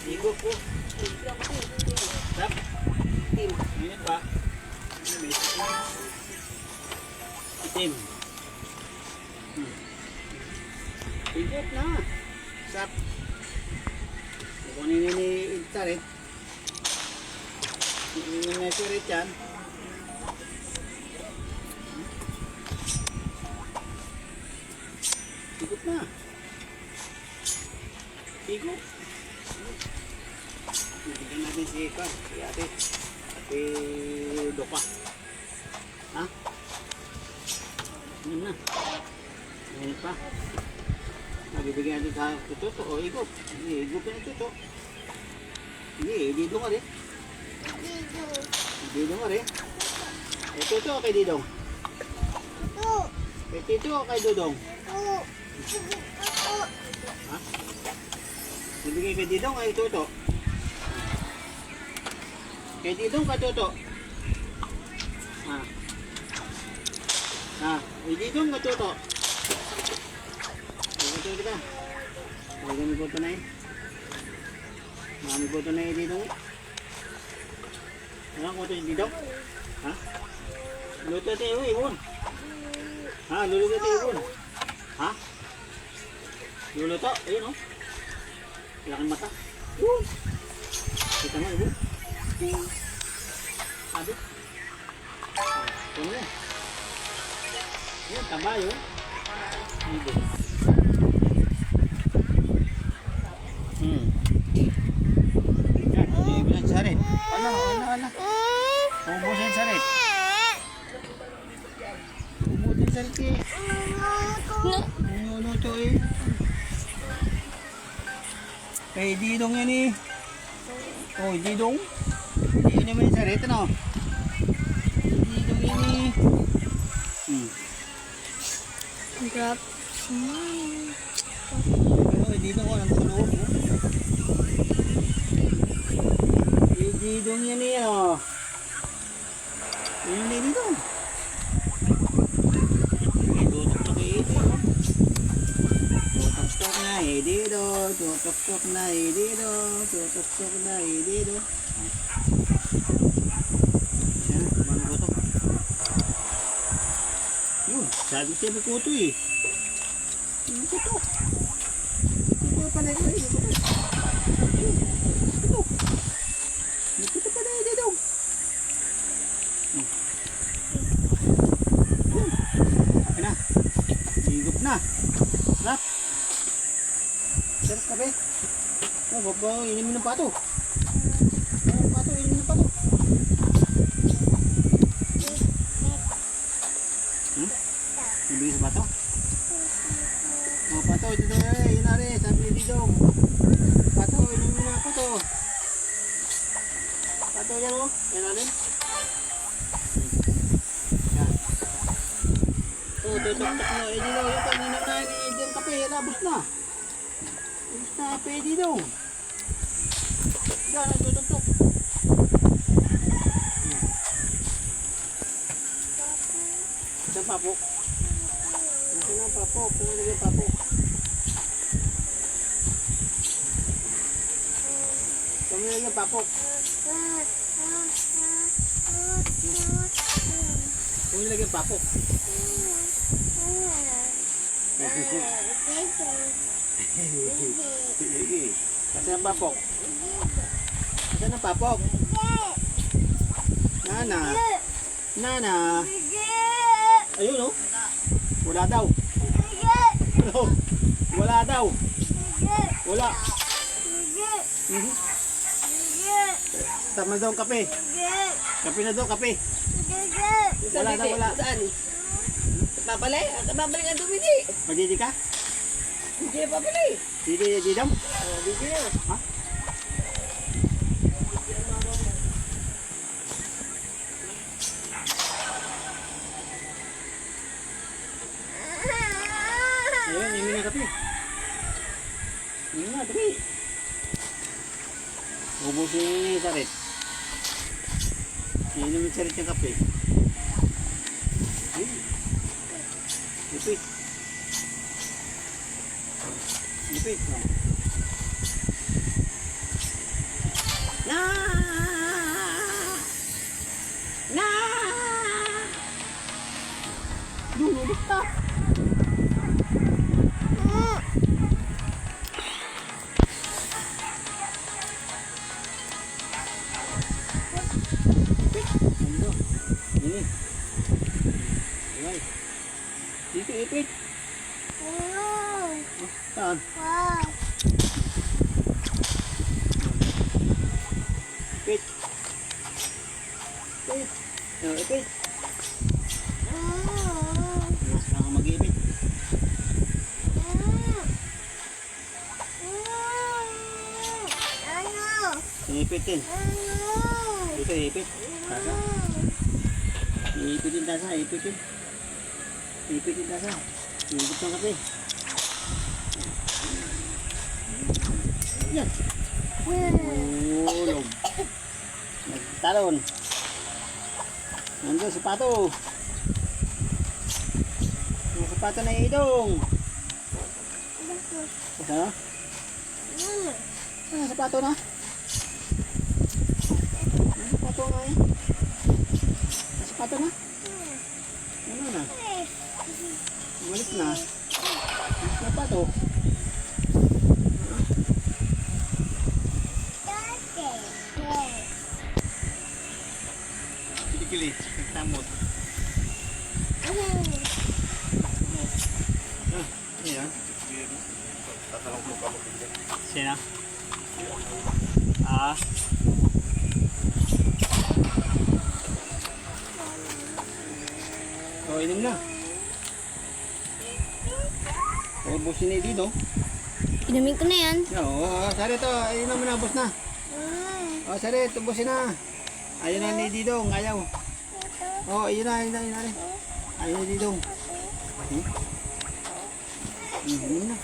Igo po. Tap. Itim. Minit pa. Itim. Igot na. Sap. Kunin ni Sarit. Kunin ni Sarit yan. Igot na. Igot. Bigyan natin si Ika. Si ate. Ate Doka. Ha? Ano na? Ano pa? Bibigyan natin sa tuto o igop. Hindi, igop na tuto. Hindi, didong ka rin. Didong ka rin. Eh, tuto o kay didong? Kay tito o kay dudong? Ha? Bibigyan kay didong ay tuto? Kay didong ka tuto? Ha? Ha? Kay didong ka tuto? Ito ka. May boto na eh. May boto na eh dito eh. Ano ko ito dito? Ha? Luto tayo ibon. Ha? Luluto tayo ibon. Ha? Luluto? Ayun o. Laking mata. Kita mo ibon. Sabi. Ito mo yan. Yan, tabayo. Ibon. Yan, ubusin sa rin. Ala. Ubusin sa rin. Ubusin sa rin eh. Ano to eh. Kay didong yan eh. Oh, didong. Didong naman sa rin. Ano? Didong yan eh. Grab. Didong ko lang sa loob. Didong yan eh, oh. Yun na didong. Tutok-tok eh, didong. Tutok-tok na eh, didong. Tutok-tok na eh, didong. Tutok-tok na eh, didong. Yan, kumano ko ito. Yun, sabi siya may kuto eh. Yung kuto. Kuto pala yun eh, kuto. Kuto. Kuto pala yun dito. Ayan na. Higop na. Sarap. Sarap ka be. Oh, inumin ng pato. Pato, inumin ng pato. Ibigay sa pato? Oh, pato, ito na eh. Yun na rin. Sabi ni Didong. Pato, inumin na pato. Pato yan o. Yan na rin. Yan. Tutok-tok na. Eh, Didong. Yung pag-inom na yung kape. Labos na. Labos na kape, Didong. Yan, tutok-tok. Isang papok. Isang ang papok. Isang ang lagay papok. Kami lagyan papok. Kami lagyan papok. Kasi ang papok. Kasi ang papok. Nana. Nana. Ayun o. Wala daw. Wala daw. Wala. Tama daw ang kape. Kape na daw, kape. Wala daw, wala. Saan? Papalay? Babalik ang dumidi. Magdidi ka? Hindi papalay. Didi daw? Didi na. Ha? Ayun, imin na kape. Imin na, dali. Ubusin ni Sarit. Inom ni Sarit yung kape. Ayun. Lipit. Lipit. ipit. Saan? Ipit. Ipit. Ipit. Mas ka nga mag-ipit. Ipit din. Ito ipit. Tasa. Ipit din tasa. Ipit din. Ipit din tasa. Ipit ng kape. Yan. Ulog. Nagtalon. Nandun sapato. Yung sapato na idong. Ano? Ano sapato na? Ano sapato nga eh? Ano sapato na? Ano na? Umalis na. Ano sapato? Kili-kili, nagtamot. Ayan. Sino? O, inom na. Ubusin na dito. Inumin ko na yan. Oo, sari to. Inom mo na, ubos na. O, sari, ubusin na. Ayun na ni Didong, ayaw. Oh, ayun na. Ayun na Didong. Inom na.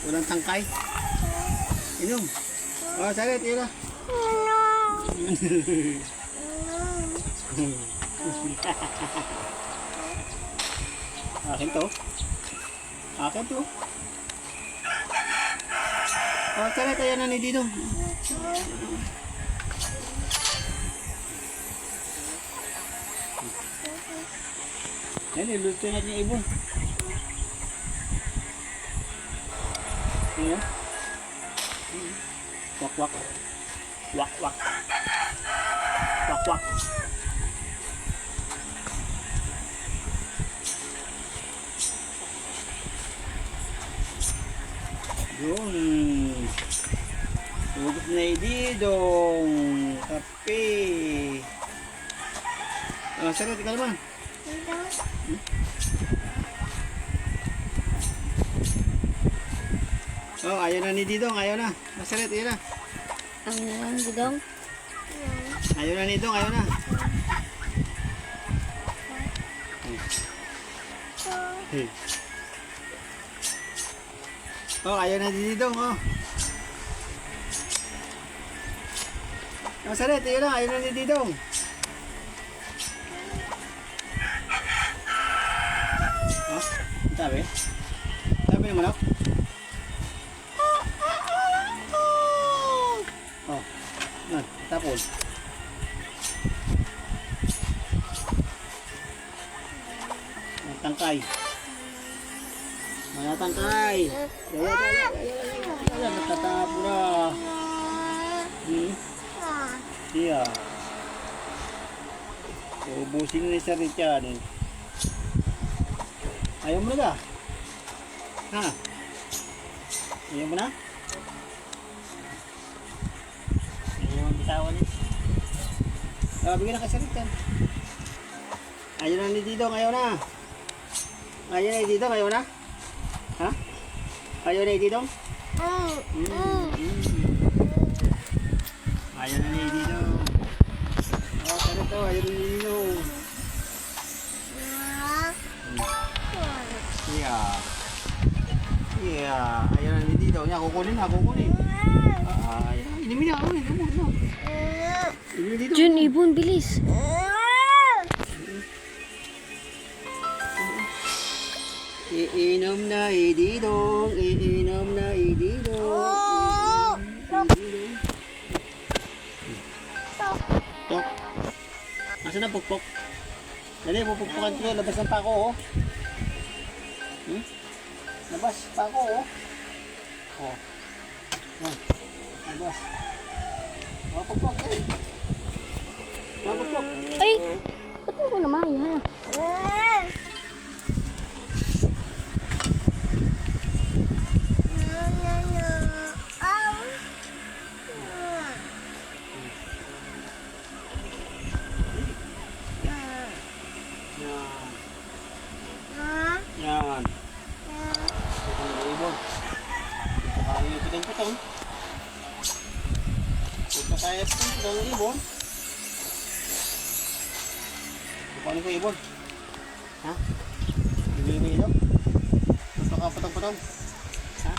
Walang tangkay. Inom. Oh, salit, yun na. Akin to. Akin to. Oh, salit, ayan na ni Didong. Yan, iluto natin yung ibon. Ayan. Wak wak. Wak wak. Wak wak. Yun. Hugot na yung Didong. Kape. Sarot, ikaw naman. Oh, ayaw na ni Didong, ayaw na. Masalit, ayaw na. Ang Didong? Ayaw na ni Didong, ayaw na. Hey. Oh, ayaw na ni Didong, oh. Masalit, ayaw na, ayaw na ni Didong. Oh, sabi? Sabi ng manok? Oh, nan, tapon. Tangkay. Mga tangkay. Daya, natatapo na. Iya. Ubusin na sa Richard. Ayaw mo na ka? Ha? Ayaw mo na? Ayaw mo bitawan eh. Bigyan na ka sa Richard. Ayaw na ni Didong, ayaw na. Ayaw na ni Didong, ayaw na? Ha? Ayaw na ni Didong? Ayaw na ni Didong. Oh, sarap to, ayaw na ni Didong. Yeah, ayaw na ni Didong. Yan, kukunin na, kukunin. Inimin na, inimin na. Inimin dito. Jun, ibon, bilis. Iinom na Didong, iinom na Didong. Tok. Nasaan na pukpok? Dali, pupukpukan ko. Labas ng pako, oh. Labas, pako, oh. Oh. Yan. Labas. Oh, pukpok, eh. Mabukok. Ay! Ba't mo ko naman ha? Yan. Yan. Ito ang ibon. Saka yung pitong-pitong. Punta tayo sa ng ibon. Paano ko ibon? Ha? Bibili ito? Gusto ka patong-patong? Ha?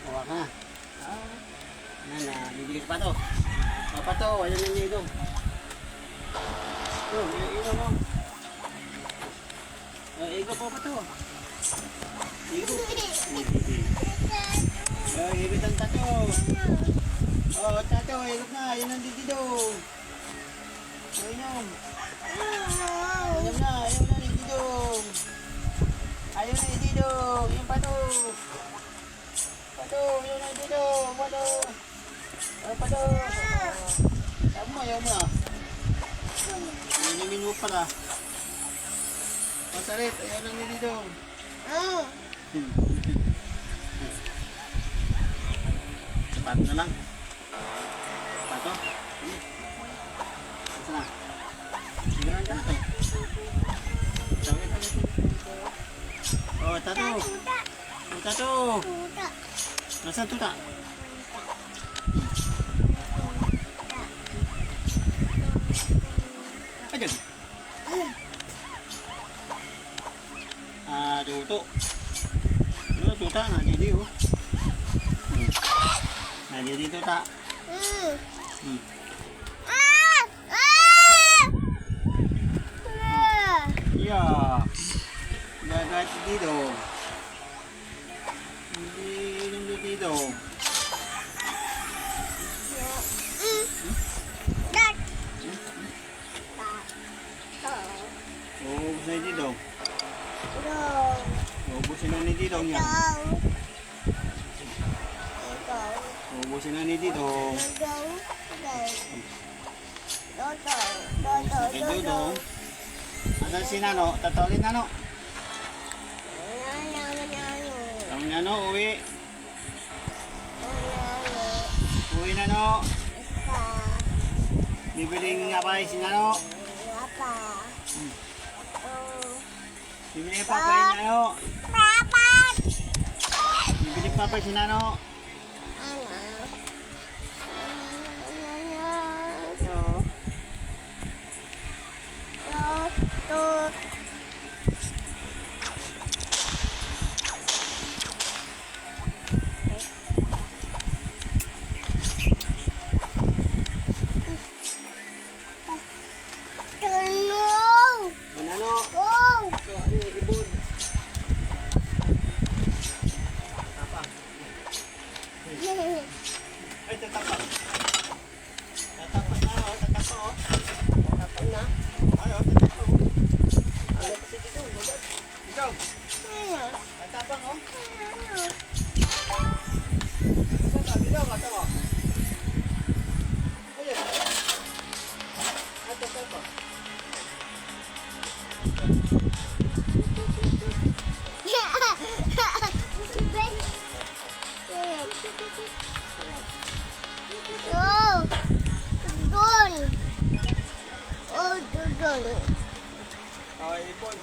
Hawa ka na. Nana, bibili ka pa to. Pa to, ayan na niya ito. Ito, ito mo. Igo po pa to. Igo. Igo ang tato. Oh, tato, igo na. Yan ang dito. Ayun. Ayun na dito. Ayun na dito. Yung pato. Pato, yun na dito. Pato. Pato. Sabi mo, ayaw mo na. Ninimin mo pala. Masalit, ayan ang dito. Sapat na lang. Pato. Asa na? Sigaran ka na to. Oh, tato. Oh, tato. Nasaan tuta? Ayan. Tuto. Ano tuta? Nadidi oh. Nadidi tuta. Yeah. Gagat dito. Hindi dito. Oh, gusto niya dito. Ubusin na ni Didong yan. Ubusin na ni Didong. Kay Dudong. Asan si Nano? Tatawalin Nano. Ang Nano, uwi. Uwi Nano. Bibiling nga pa si Nano. Bibiling pa pa si Nano. Bibiling pa pa si Nano. Nano. Ibon. Ay, tatapak. Tatapak na, oh. Tatapak, oh. Tatapak na. Ay, oh, tatapak, oh. Ano kasi dito? Dito. Tatapak, oh. Tatapak, dito, tatapak. Ayan. Tatapak. Oh, ibon.